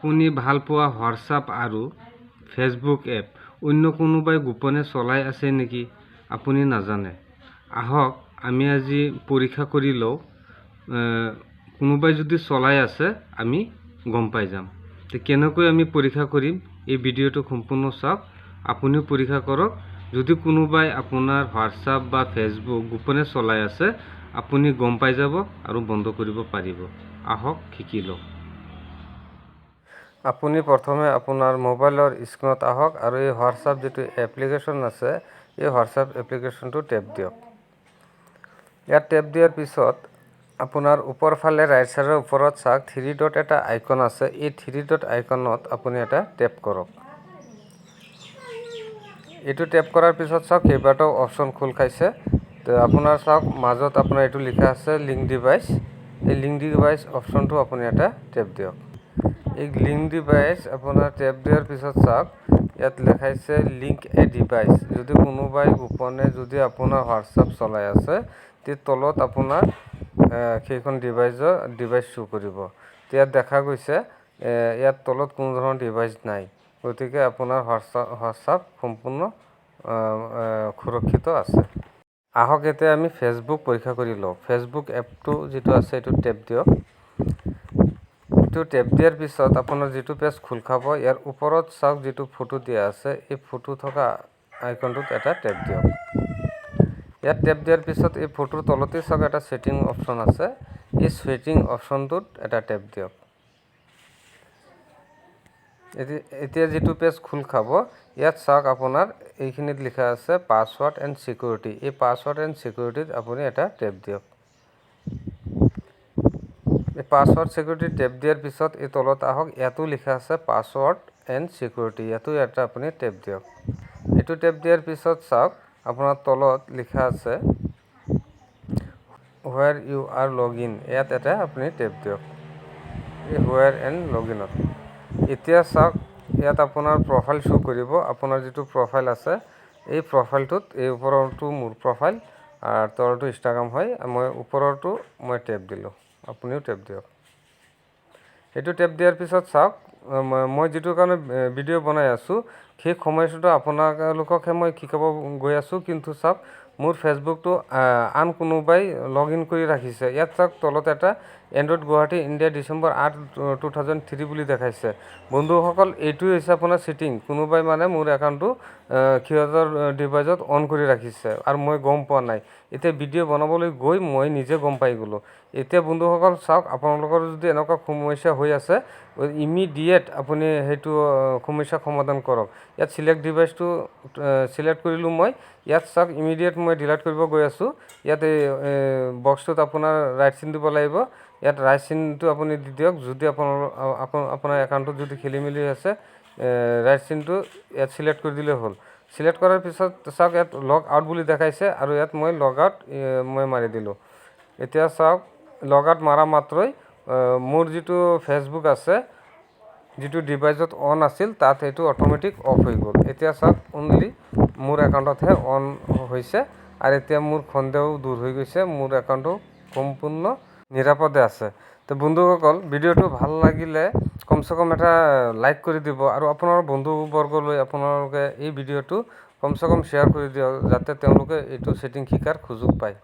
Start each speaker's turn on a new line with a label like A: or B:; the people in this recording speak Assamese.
A: আপুনি ভাল পোৱা হোৱাটছআপ আৰু ফেচবুক এপ অন্য কোনোবাই গোপনে চলাই আছে নেকি আপুনি নাজানে? আহক আমি আজি পৰীক্ষা কৰি লওঁ। কোনোবাই যদি চলাই আছে আমি গম পাই যাম। তো কেনেকৈ আমি পৰীক্ষা কৰিম এই ভিডিঅ'টো সম্পূৰ্ণ চাওক। আপুনিও পৰীক্ষা কৰক। যদি কোনোবাই আপোনাৰ হোৱাটছআপ বা ফেচবুক গোপনে চলাই আছে আপুনি গম পাই যাব আৰু বন্ধ কৰিব পাৰিব। আহক শিকি লওঁ। আপুনি প্ৰথমে আপোনাৰ মোবাইলৰ স্ক্ৰীনত আহক আৰু এই হোৱাটছআপ যিটো এপ্লিকেশ্যন আছে এই হোৱাটছআপ এপ্লিকেশ্যনটো টেপ দিয়ক। ইয়াত টেপ দিয়াৰ পিছত আপোনাৰ ওপৰ ফালে ৰাইট চাইডৰ ওপৰত চাওক 3 ডট এটা আইকন আছে। এই 3 ডট আইকনত আপুনি এটা টেপ কৰক। এইটো টেপ কৰাৰ পিছত চাওক কেইবাটাও অপশ্যন খোল খাইছে। তো আপোনাৰ চাওক মাজত আপোনাৰ এইটো লিখা আছে লিংক ডিভাইচ। এই লিংক ডিভাইচ অপশ্যনটো আপুনি এটা টেপ দিয়ক। এই লিংক ডিভাইচ আপোনাৰ টেপ দিয়াৰ পিছত চাওক ইয়াত লেখাইছে লিংক এ ডিভাইচ। যদি কোনোবাই গোপনে যদি আপোনাৰ হোৱাটছআপ চলাই আছে তে তলত আপোনাৰ সেইখন ডিভাইচ শ্বো কৰিব। ইয়াত দেখা গৈছে ইয়াত তলত কোনো ধৰণৰ ডিভাইচ নাই, গতিকে আপোনাৰ হোৱাটছআপ সম্পূৰ্ণ সুৰক্ষিত আছে। আহক এতিয়া আমি ফেচবুক পৰীক্ষা কৰি লওঁ। ফেচবুক এপটো যিটো আছে এইটো টেপ দিয়ক। এইটো টেপ দিয়াৰ পিছত আপোনাৰ যিটো পেজ খোল খাব ইয়াৰ ওপৰত চাওক যিটো ফটো দিয়া আছে এই ফটো থকা আইকনটোত এটা টেপ দিয়ক। ইয়াত টেপ দিয়াৰ পিছত এই ফটোৰ তলতে চাওক এটা ছেটিং অপশ্যন আছে। এই ছেটিং অপশ্যনটোত এটা টেপ দিয়ক। এতিয়া যিটো পেজ খোল খাব ইয়াত চাওক আপোনাৰ এইখিনিত লিখা আছে পাছৱৰ্ড এণ্ড ছিকিউৰিটি। এই পাছৱৰ্ড এণ্ড ছিকিউৰিটিত আপুনি এটা টেপ দিয়ক। এই পাছৱৰ্ড ছিকিউৰিটি টেপ দিয়াৰ পিছত এই তলত আহক ইয়াতো লিখা আছে পাছৱৰ্ড এণ্ড ছিকিউৰিটি। ইয়াতো এটা আপুনি টেপ দিয়ক। এইটো টেপ দিয়াৰ পিছত চাওক আপোনাৰ তলত লিখা আছে where you are log in. ইয়াত এটা আপুনি টেপ দিয়ক এই হোৱেৰ এণ্ড লগ ইনত। এতিয়া চাওক ইয়াত আপোনাৰ প্ৰফাইল শ্ব' কৰিব। আপোনাৰ যিটো প্ৰফাইল আছে এই প্ৰফাইলটোত এই ওপৰৰটো মোৰ প্ৰফাইল আৰু তলৰটো ইনষ্টাগ্ৰাম হয়। মই ওপৰৰটো মই টেপ দিলোঁ, আপুনিও টেপ দিয়ক। এইটো টেপ দিয়াৰ পিছত চাওক মই যিটো কাৰণে ভিডিঅ' বনাই আছোঁ সেই সময়ছোৱাত আপোনালোককহে মই শিকাব গৈ আছোঁ, কিন্তু চাওক মোৰ ফেচবুকটো আন কোনোবাই লগ ইন কৰি ৰাখিছে। ইয়াত চাওক তলত এটা এণ্ড্ৰইড গুৱাহাটী ইণ্ডিয়া ডিচেম্বৰ 8, 2003 বুলি দেখাইছে। বন্ধুসকল এইটোৱে হৈছে আপোনাৰ ছেটিং। কোনোবাই মানে মোৰ একাউণ্টটো সিহঁতৰ ডিভাইচত অন কৰি ৰাখিছে আৰু মই গম পোৱা নাই। এতিয়া ভিডিঅ' বনাবলৈ গৈ মই নিজে গম পাই গ'লোঁ। এতিয়া বন্ধুসকল চাওক আপোনালোকৰ যদি এনেকুৱা সমস্যা হৈ আছে ইমিডিয়েট আপুনি সেইটো সমস্যা সমাধান কৰক। ইয়াত চিলেক্ট ডিভাইচটো চিলেক্ট কৰিলোঁ মই। ইয়াত চাওক ইমিডিয়েট মই ডিলিট কৰিব গৈ আছোঁ। ইয়াত এই বক্সটোত আপোনাৰ ৰাইট চিন দিব লাগিব। ইয়াত ৰাইট চিনটো আপুনি দি দিয়ক। যদি আপোনাৰ একাউণ্টটোত যদি খেলি মেলি আছে ৰাইট চিনটো ইয়াত চিলেক্ট কৰি দিলেই হ'ল। চিলেক্ট কৰাৰ পিছত চাওক ইয়াত লগ আউট বুলি দেখাইছে আৰু ইয়াত মই লগ আউট মই মাৰি দিলোঁ। এতিয়া চাওক লগ আউট মাৰা মাত্ৰই মোৰ যিটো ফেচবুক আছে যিটো ডিভাইচত অন আছিল তাত সেইটো অট'মেটিক অফ হৈ গ'ল। এতিয়া চাওক অনলি মোৰ একাউণ্টতহে অন হৈছে আৰু এতিয়া মোৰ সন্দেহও দূৰ হৈ গৈছে। মোৰ একাউণ্টটো সম্পূৰ্ণ নিৰাপদে আছে। তো বন্ধুসকল ভিডিঅ'টো ভাল লাগিলে কমচে কম এটা লাইক কৰি দিব আৰু আপোনাৰ বন্ধুবৰ্গলৈ আপোনালোকে এই ভিডিঅ'টো কমচে কম শ্বেয়াৰ কৰি দিয়ক যাতে তেওঁলোকে এইটো ছেটিং শিকাৰ সুযোগ পায়।